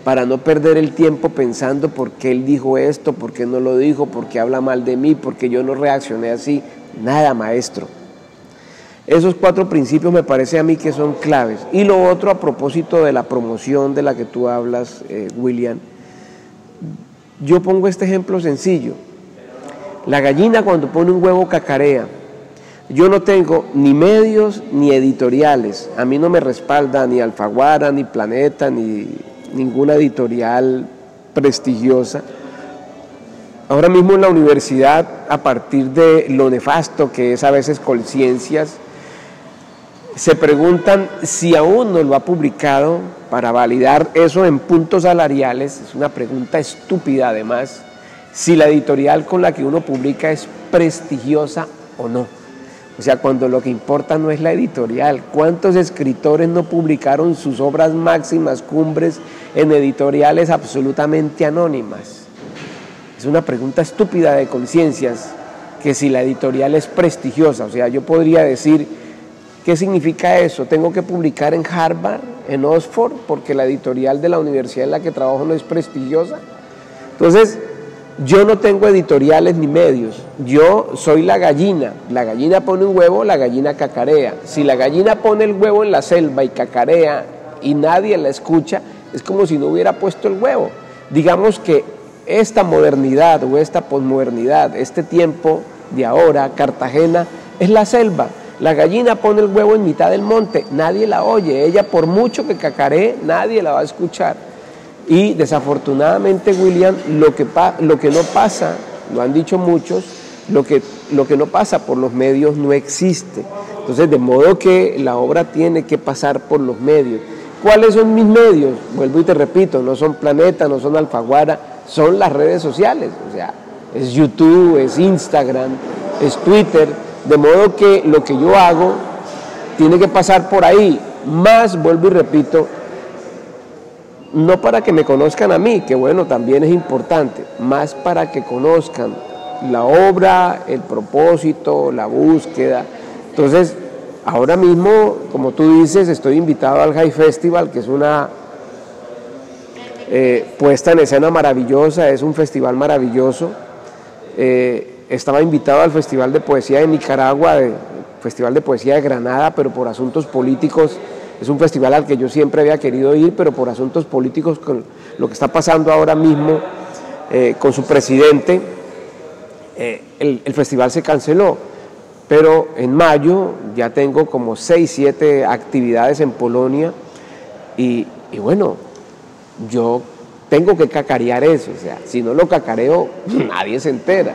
para no perder el tiempo pensando por qué él dijo esto, por qué no lo dijo, por qué habla mal de mí, por qué yo no reaccioné así. Nada, maestro. Esos 4 principios me parece a mí que son claves. Y lo otro, a propósito de la promoción de la que tú hablas, William, yo pongo este ejemplo sencillo. La gallina cuando pone un huevo cacarea. Yo no tengo ni medios ni editoriales. A mí no me respalda ni Alfaguara, ni Planeta, ni ninguna editorial prestigiosa. Ahora mismo en la universidad, a partir de lo nefasto que es a veces Colciencias, se preguntan si aún no lo ha publicado para validar eso en puntos salariales. Es una pregunta estúpida además, si la editorial con la que uno publica es prestigiosa o no. O sea, cuando lo que importa no es la editorial. ¿Cuántos escritores no publicaron sus obras máximas, cumbres, en editoriales absolutamente anónimas? Es una pregunta estúpida de Conciencias, que si la editorial es prestigiosa. O sea, yo podría decir, ¿qué significa eso? ¿Tengo que publicar en Harvard, en Oxford, porque la editorial de la universidad en la que trabajo no es prestigiosa? Entonces, yo no tengo editoriales ni medios, yo soy la gallina pone un huevo, la gallina cacarea. Si la gallina pone el huevo en la selva y cacarea y nadie la escucha, es como si no hubiera puesto el huevo. Digamos que esta modernidad o esta posmodernidad, este tiempo de ahora, Cartagena, es la selva. La gallina pone el huevo en mitad del monte, nadie la oye, ella por mucho que cacaree, nadie la va a escuchar. Y desafortunadamente, William, lo que no pasa, lo han dicho muchos, lo que no pasa por los medios no existe. Entonces, de modo que la obra tiene que pasar por los medios. ¿Cuáles son mis medios? Vuelvo y te repito, no son Planeta, no son Alfaguara, son las redes sociales. O sea, es YouTube, es Instagram, es Twitter. De modo que lo que yo hago tiene que pasar por ahí. Más, vuelvo y repito, no para que me conozcan a mí, que bueno, también es importante, más para que conozcan la obra, el propósito, la búsqueda. Entonces, ahora mismo, como tú dices, estoy invitado al High Festival, que es una puesta en escena maravillosa, es un festival maravilloso. Estaba invitado al Festival de Poesía de Nicaragua, Festival de Poesía de Granada, pero por asuntos políticos Es un festival al que yo siempre había querido ir, pero por asuntos políticos, con lo que está pasando ahora mismo con su presidente, el festival se canceló. Pero en mayo ya tengo como 6, 7 actividades en Polonia y bueno, yo tengo que cacarear eso, o sea, si no lo cacareo, nadie se entera,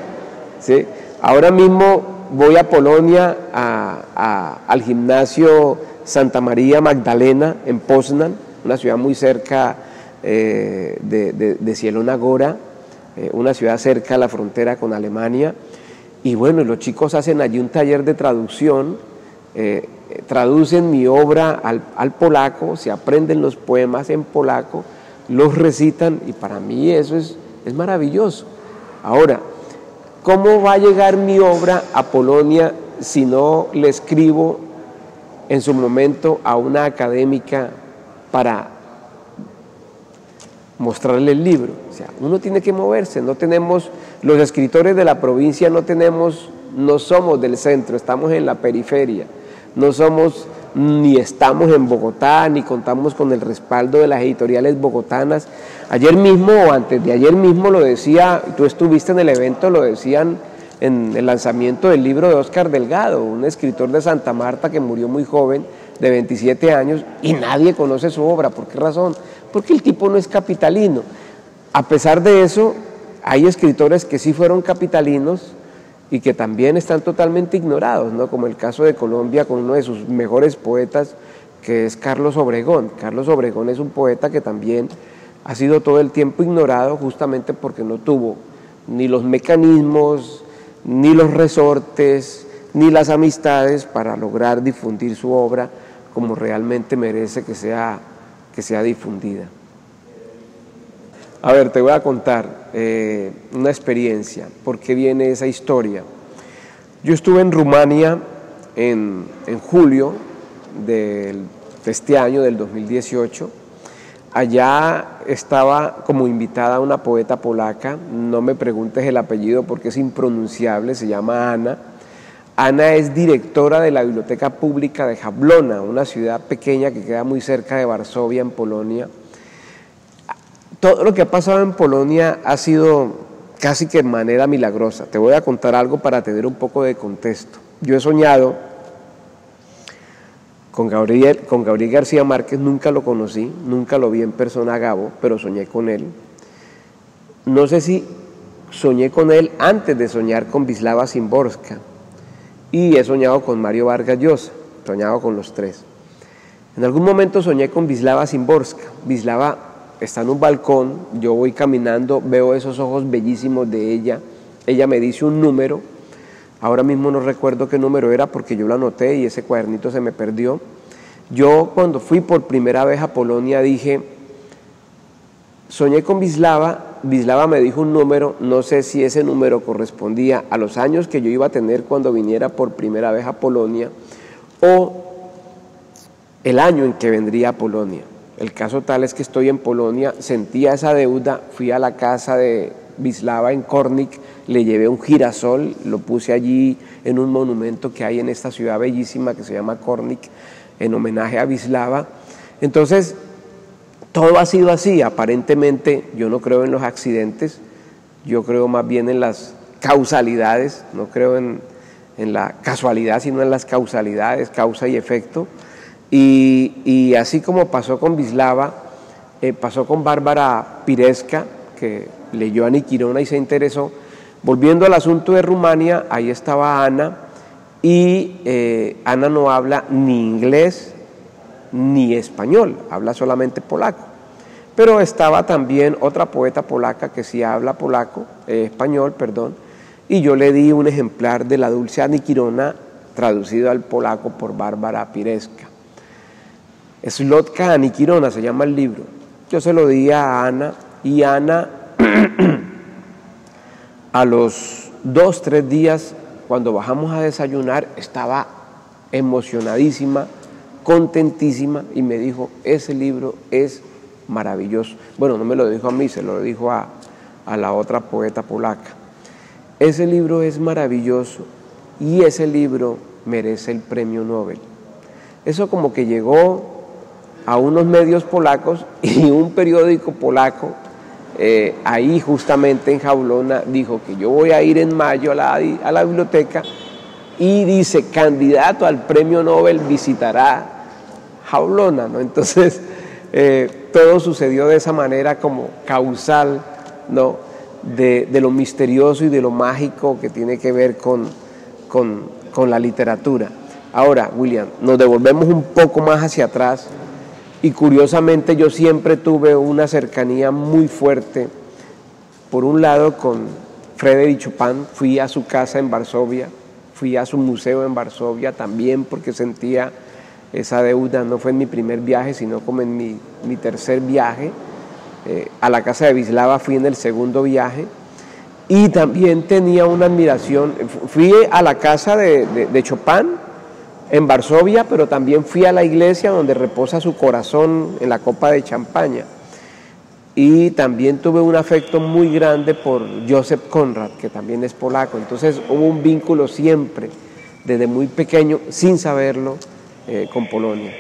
¿sí? Ahora mismo voy a Polonia al gimnasio Santa María Magdalena en Poznań, una ciudad muy cerca de Zielona Góra, una ciudad cerca a la frontera con Alemania. Y bueno, los chicos hacen allí un taller de traducción, traducen mi obra al polaco, se aprenden los poemas en polaco, los recitan y para mí eso es maravilloso. Ahora, ¿cómo va a llegar mi obra a Polonia si no le escribo en su momento a una académica para mostrarle el libro? O sea, uno tiene que moverse, no tenemos, los escritores de la provincia no somos del centro, estamos en la periferia, no somos ni estamos en Bogotá, ni contamos con el respaldo de las editoriales bogotanas. Ayer mismo o antes de ayer mismo lo decía, tú estuviste en el evento, lo decían en el lanzamiento del libro de Óscar Delgado, un escritor de Santa Marta que murió muy joven, de 27 años, y nadie conoce su obra. ¿Por qué razón? Porque el tipo no es capitalino. A pesar de eso, hay escritores que sí fueron capitalinos y que también están totalmente ignorados, ¿no? Como el caso de Colombia con uno de sus mejores poetas, que es Carlos Obregón. Carlos Obregón es un poeta que también ha sido todo el tiempo ignorado justamente porque no tuvo ni los mecanismos, ni los resortes, ni las amistades para lograr difundir su obra como realmente merece que sea difundida. A ver, te voy a contar una experiencia. ¿Por qué viene esa historia? Yo estuve en Rumania en julio de este año, del 2018. Allá estaba como invitada una poeta polaca, no me preguntes el apellido porque es impronunciable, se llama Ana. Ana es directora de la Biblioteca Pública de Jablona, una ciudad pequeña que queda muy cerca de Varsovia, en Polonia. Todo lo que ha pasado en Polonia ha sido casi que de manera milagrosa. Te voy a contar algo para tener un poco de contexto. Yo he soñado con Gabriel García Márquez, nunca lo conocí, nunca lo vi en persona a Gabo, pero soñé con él. No sé si soñé con él antes de soñar con Wisława Szymborska. Y he soñado con Mario Vargas Llosa, soñado con los tres. En algún momento soñé con Wisława Szymborska. Wisława está en un balcón, yo voy caminando, veo esos ojos bellísimos de ella me dice un número, ahora mismo no recuerdo qué número era porque yo lo anoté y ese cuadernito se me perdió. Yo cuando fui por primera vez a Polonia dije, soñé con Wisława, Wisława me dijo un número, no sé si ese número correspondía a los años que yo iba a tener cuando viniera por primera vez a Polonia o el año en que vendría a Polonia. El caso tal es que estoy en Polonia, sentía esa deuda, fui a la casa de Wisława en Kornik, le llevé un girasol, lo puse allí en un monumento que hay en esta ciudad bellísima que se llama Kornik, en homenaje a Wisława. Entonces, todo ha sido así, aparentemente yo no creo en los accidentes, yo creo más bien en las causalidades, no creo en la casualidad, sino en las causalidades, causa y efecto. Y así como pasó con Wisława, pasó con Bárbara Piresca, que leyó a Niquirona y se interesó. Volviendo al asunto de Rumania, ahí estaba Ana, y Ana no habla ni inglés ni español, habla solamente polaco. Pero estaba también otra poeta polaca que sí habla español, y yo le di un ejemplar de La Dulce Aniquirona traducido al polaco por Bárbara Piresca. Słodka Aniquirona se llama el libro. Yo se lo di a Ana y Ana a los 2, 3 días cuando bajamos a desayunar estaba emocionadísima, contentísima y me dijo, ese libro es maravilloso. Bueno, no me lo dijo a mí, se lo dijo a la otra poeta polaca. Ese libro es maravilloso y ese libro merece el premio Nobel. Eso como que llegó a unos medios polacos y un periódico polaco, ahí justamente en Jaulona, dijo que yo voy a ir en mayo a la biblioteca y dice, candidato al premio Nobel visitará Jaulona, ¿no? Entonces, todo sucedió de esa manera como causal, ¿no? de lo misterioso y de lo mágico que tiene que ver con la literatura. Ahora, William, nos devolvemos un poco más hacia atrás y curiosamente yo siempre tuve una cercanía muy fuerte, por un lado con Frédéric Chopin. Fui a su casa en Varsovia, fui a su museo en Varsovia también porque sentía esa deuda. No fue en mi primer viaje, sino como en mi tercer viaje. A la casa de Wisława fui en el segundo viaje y también tenía una admiración. Fui a la casa de Chopin en Varsovia, pero también fui a la iglesia donde reposa su corazón en la copa de champaña. Y también tuve un afecto muy grande por Joseph Conrad, que también es polaco. Entonces hubo un vínculo siempre, desde muy pequeño, sin saberlo, con Polonia.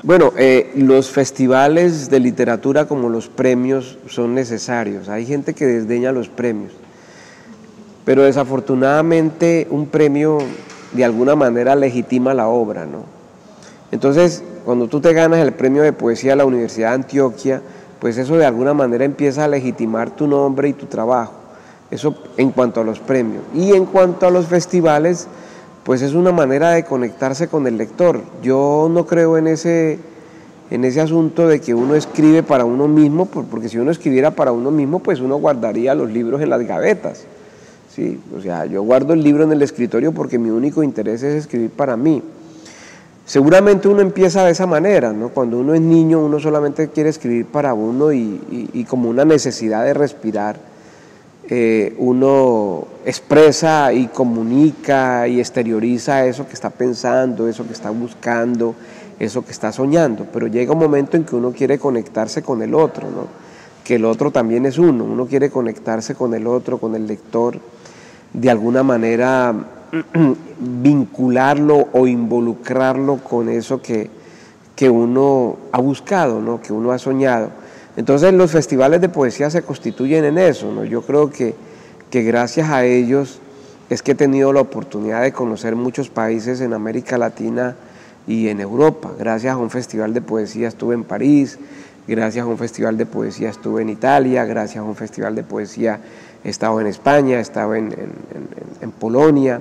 Bueno, los festivales de literatura como los premios son necesarios. Hay gente que desdeña los premios, pero desafortunadamente un premio de alguna manera legitima la obra, ¿no? Entonces, cuando tú te ganas el premio de poesía de la Universidad de Antioquia, pues eso de alguna manera empieza a legitimar tu nombre y tu trabajo. Eso en cuanto a los premios. Y en cuanto a los festivales, pues es una manera de conectarse con el lector. Yo no creo en ese asunto de que uno escribe para uno mismo, porque si uno escribiera para uno mismo, pues uno guardaría los libros en las gavetas, ¿sí? O sea, yo guardo el libro en el escritorio porque mi único interés es escribir para mí. Seguramente uno empieza de esa manera, ¿no? Cuando uno es niño, uno solamente quiere escribir para uno y como una necesidad de respirar, uno expresa y comunica y exterioriza eso que está pensando, eso que está buscando, eso que está soñando, pero llega un momento en que uno quiere conectarse con el otro, ¿no? Que el otro también es uno quiere conectarse con el otro, con el lector, de alguna manera vincularlo o involucrarlo con eso que uno ha buscado, ¿no? Que uno ha soñado. Entonces los festivales de poesía se constituyen en eso, ¿no? Yo creo que gracias a ellos es que he tenido la oportunidad de conocer muchos países en América Latina y en Europa. Gracias a un festival de poesía estuve en París, gracias a un festival de poesía estuve en Italia, gracias a un festival de poesía he estado en España, he estado en Polonia,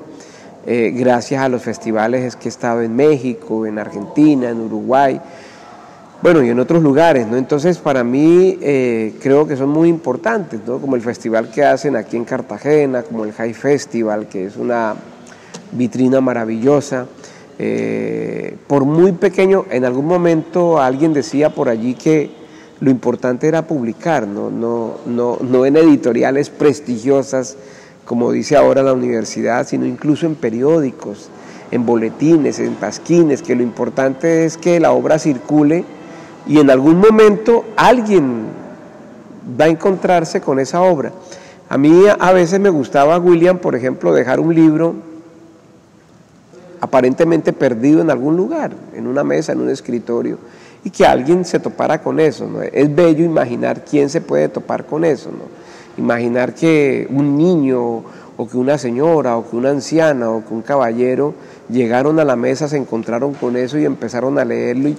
gracias a los festivales es que he estado en México, en Argentina, en Uruguay, bueno, y en otros lugares, ¿no? Entonces, para mí creo que son muy importantes, ¿no? Como el festival que hacen aquí en Cartagena, como el High Festival, que es una vitrina maravillosa. Por muy pequeño, en algún momento alguien decía por allí que lo importante era publicar, no en editoriales prestigiosas, como dice ahora la universidad, sino incluso en periódicos, en boletines, en pasquines, que lo importante es que la obra circule y en algún momento alguien va a encontrarse con esa obra. A mí a veces me gustaba, William, por ejemplo, dejar un libro aparentemente perdido en algún lugar, en una mesa, en un escritorio, y que alguien se topara con eso, ¿no? Es bello imaginar quién se puede topar con eso, ¿no? Imaginar que un niño, o que una señora, o que una anciana, o que un caballero llegaron a la mesa, se encontraron con eso y empezaron a leerlo y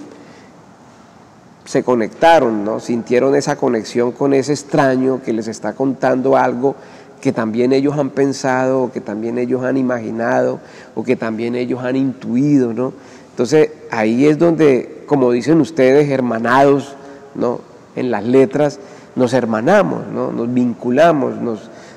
se conectaron, ¿no? Sintieron esa conexión con ese extraño que les está contando algo que también ellos han pensado, o que también ellos han imaginado, o que también ellos han intuido, ¿no? Entonces ahí es donde, como dicen ustedes, hermanados, ¿no? En las letras nos hermanamos, ¿no? Nos vinculamos,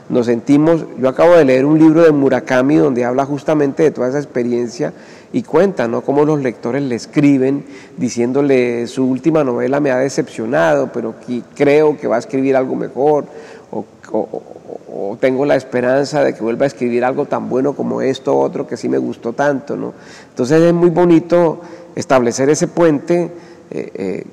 nos sentimos. Yo acabo de leer un libro de Murakami donde habla justamente de toda esa experiencia y cuenta, ¿no? Cómo los lectores le escriben diciéndole: su última novela me ha decepcionado, pero creo que va a escribir algo mejor, o tengo la esperanza de que vuelva a escribir algo tan bueno como esto otro que sí me gustó tanto, ¿no? Entonces es muy bonito establecer ese puente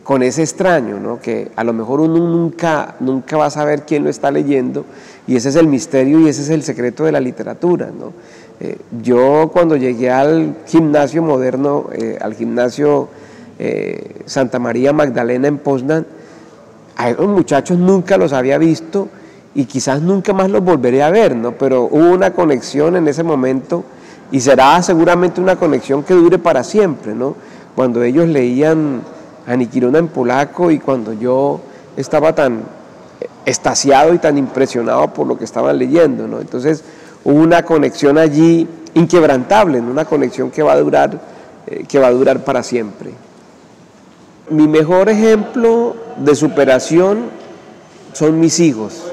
con ese extraño, ¿no? Que a lo mejor uno nunca va a saber quién lo está leyendo, y ese es el misterio y ese es el secreto de la literatura, ¿no? Yo cuando llegué al gimnasio moderno, al gimnasio Santa María Magdalena en Poznan, a esos muchachos nunca los había visto y quizás nunca más los volveré a ver, ¿no? Pero hubo una conexión en ese momento y será seguramente una conexión que dure para siempre, ¿no? Cuando ellos leían Aniquirona en polaco y cuando yo estaba tan extasiado y tan impresionado por lo que estaban leyendo, ¿no? Entonces hubo una conexión allí inquebrantable, ¿no? Una conexión que va a durar para siempre. Mi mejor ejemplo de superación son mis hijos,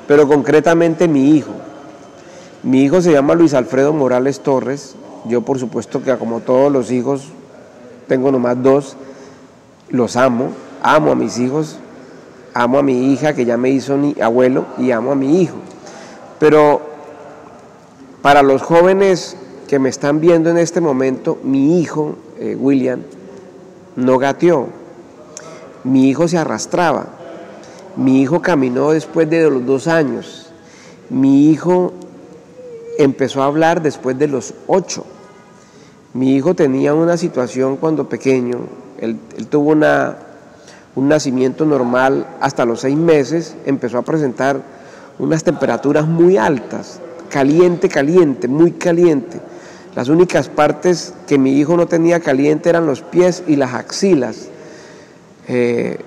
pero concretamente mi hijo. Mi hijo se llama Luis Alfredo Morales Torres. Yo, por supuesto, que como todos los hijos, tengo nomás dos, los amo a mis hijos, amo a mi hija que ya me hizo abuelo y amo a mi hijo. Pero para los jóvenes que me están viendo en este momento, mi hijo, William, no gateó, mi hijo se arrastraba, mi hijo caminó después de los 2 años, mi hijo empezó a hablar después de los 8, mi hijo tenía una situación cuando pequeño, él tuvo un nacimiento normal hasta los 6 meses, empezó a presentar unas temperaturas muy altas, caliente, muy caliente. Las únicas partes que mi hijo no tenía caliente eran los pies y las axilas.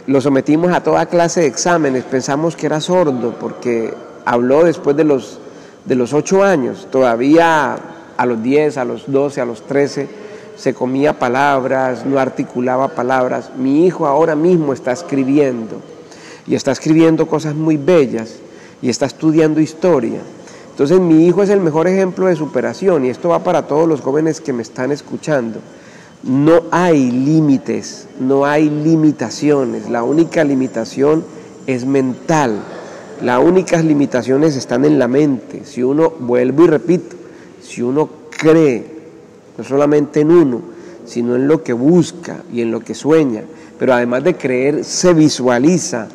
Lo sometimos a toda clase de exámenes, pensamos que era sordo porque habló después de los 8 años, todavía a los 10, a los 12, a los 13 se comía palabras, no articulaba palabras. Mi hijo ahora mismo está escribiendo y está escribiendo cosas muy bellas y está estudiando historia. Entonces mi hijo es el mejor ejemplo de superación y esto va para todos los jóvenes que me están escuchando. No hay límites, no hay limitaciones, la única limitación es mental, las únicas limitaciones están en la mente. Si uno, vuelvo y repito, si uno cree, no solamente en uno, sino en lo que busca y en lo que sueña, pero además de creer, se visualiza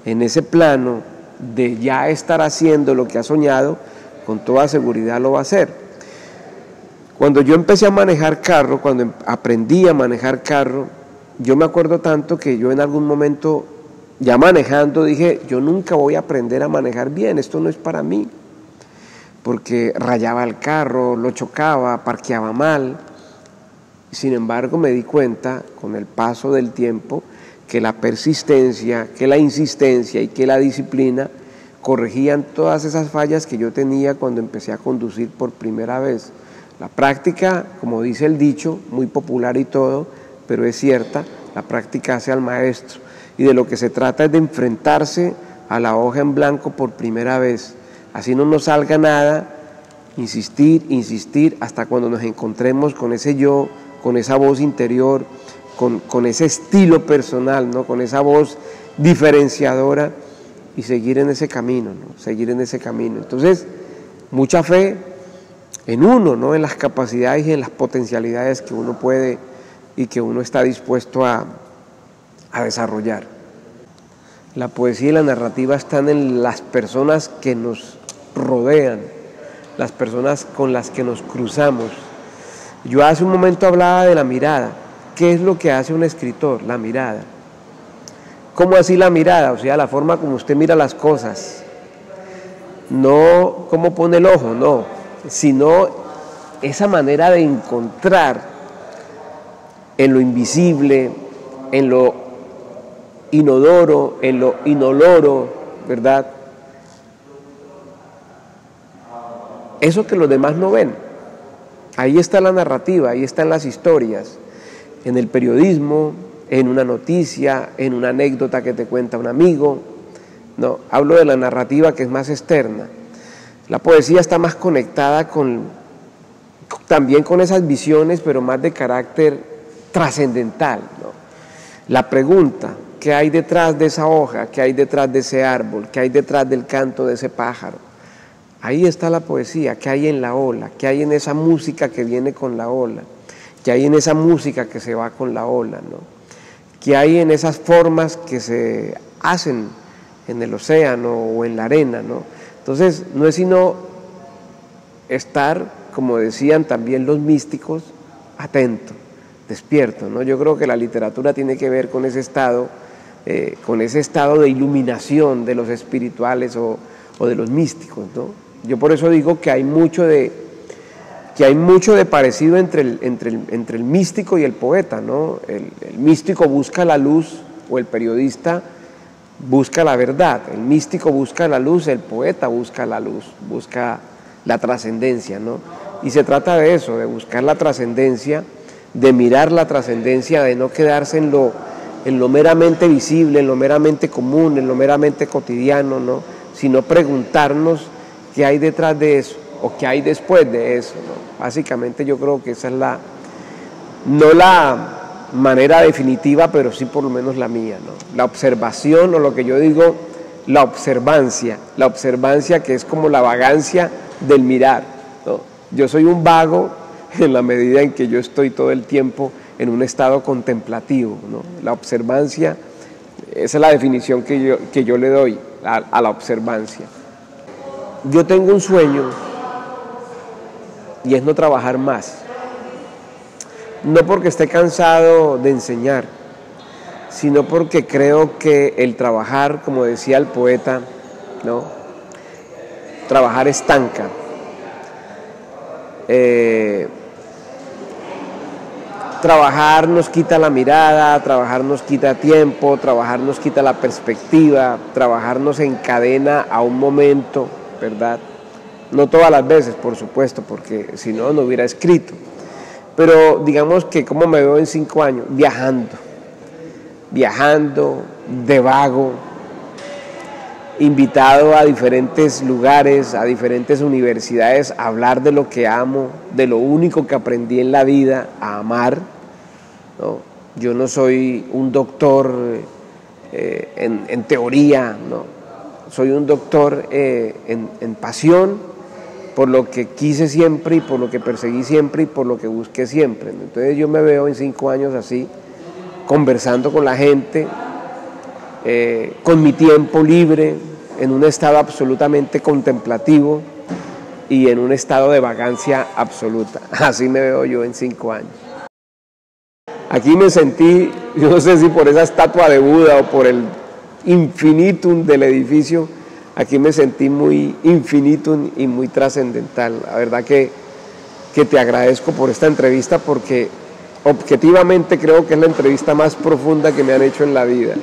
en ese plano de ya estar haciendo lo que ha soñado, con toda seguridad lo va a hacer. Cuando yo empecé a manejar carro, cuando aprendí a manejar carro, yo me acuerdo tanto que yo en algún momento, ya manejando, dije, yo nunca voy a aprender a manejar bien, esto no es para mí, porque rayaba el carro, lo chocaba, parqueaba mal. Sin embargo, me di cuenta, con el paso del tiempo, que la persistencia, que la insistencia y que la disciplina corregían todas esas fallas que yo tenía cuando empecé a conducir por primera vez. La práctica, como dice el dicho, muy popular y todo, pero es cierta, la práctica hace al maestro. Y de lo que se trata es de enfrentarse a la hoja en blanco por primera vez. Así no nos salga nada, insistir hasta cuando nos encontremos con ese yo, con esa voz interior, con ese estilo personal, ¿no? Con esa voz diferenciadora, y seguir en ese camino, ¿no? Seguir en ese camino. Entonces, mucha fe en uno, ¿no? En las capacidades y en las potencialidades que uno puede y que uno está dispuesto a desarrollar. La poesía y la narrativa están en las personas que nos rodean, las personas con las que nos cruzamos. Yo hace un momento hablaba de la mirada. ¿Qué es lo que hace un escritor? La mirada. ¿Cómo así la mirada? O sea, la forma como usted mira las cosas. No cómo pone el ojo, no, sino esa manera de encontrar en lo invisible, en lo inodoro, en lo inoloro, ¿verdad? Eso que los demás no ven. Ahí está la narrativa, ahí están las historias, en el periodismo, en una noticia, en una anécdota que te cuenta un amigo. No, hablo de la narrativa que es más externa. La poesía está más conectada también con esas visiones, pero más de carácter trascendental, ¿no? La pregunta, ¿qué hay detrás de esa hoja? ¿Qué hay detrás de ese árbol? ¿Qué hay detrás del canto de ese pájaro? Ahí está la poesía, ¿qué hay en la ola? ¿Qué hay en esa música que viene con la ola? ¿Qué hay en esa música que se va con la ola, ¿no? ¿Qué hay en esas formas que se hacen en el océano o en la arena, ¿no? Entonces, no es sino estar, como decían también los místicos, atento, despierto, ¿no? Yo creo que la literatura tiene que ver con ese estado de iluminación de los espirituales o de los místicos, ¿no? Yo por eso digo que hay mucho de parecido entre el místico y el poeta, ¿no? El místico busca la luz, o el periodista busca la verdad. El místico busca la luz, el poeta busca la luz, busca la trascendencia, ¿no? Y se trata de eso, de buscar la trascendencia, de mirar la trascendencia, de no quedarse en lo meramente visible, en lo meramente común, en lo meramente cotidiano, ¿no? Sino preguntarnos qué hay detrás de eso, o qué hay después de eso, ¿no? Básicamente yo creo que esa es no la manera definitiva, pero sí por lo menos la mía, ¿no? La observación, o lo que yo digo, la observancia que es como la vagancia del mirar, ¿no? Yo soy un vago en la medida en que yo estoy todo el tiempo en un estado contemplativo, ¿no? La observancia, esa es la definición que yo le doy a la observancia. Yo tengo un sueño y es no trabajar más. No porque esté cansado de enseñar, sino porque creo que el trabajar, como decía el poeta, ¿no? Trabajar estanca. Trabajar nos quita la mirada, trabajar nos quita tiempo, trabajar nos quita la perspectiva, trabajar nos encadena a un momento, ¿verdad? No todas las veces, por supuesto, porque si no, no hubiera escrito. Pero digamos que como me veo en 5 años, viajando, de vago, invitado a diferentes lugares, a diferentes universidades, a hablar de lo que amo, de lo único que aprendí en la vida, a amar, ¿no? Yo no soy un doctor en teoría, ¿no? Soy un doctor en pasión, por lo que quise siempre y por lo que perseguí siempre y por lo que busqué siempre. Entonces yo me veo en 5 años así, conversando con la gente, con mi tiempo libre, en un estado absolutamente contemplativo y en un estado de vagancia absoluta. Así me veo yo en 5 años. Aquí me sentí, yo no sé si por esa estatua de Buda o por el infinitum del edificio, aquí me sentí muy infinitum y muy trascendental. La verdad que te agradezco por esta entrevista, porque objetivamente creo que es la entrevista más profunda que me han hecho en la vida.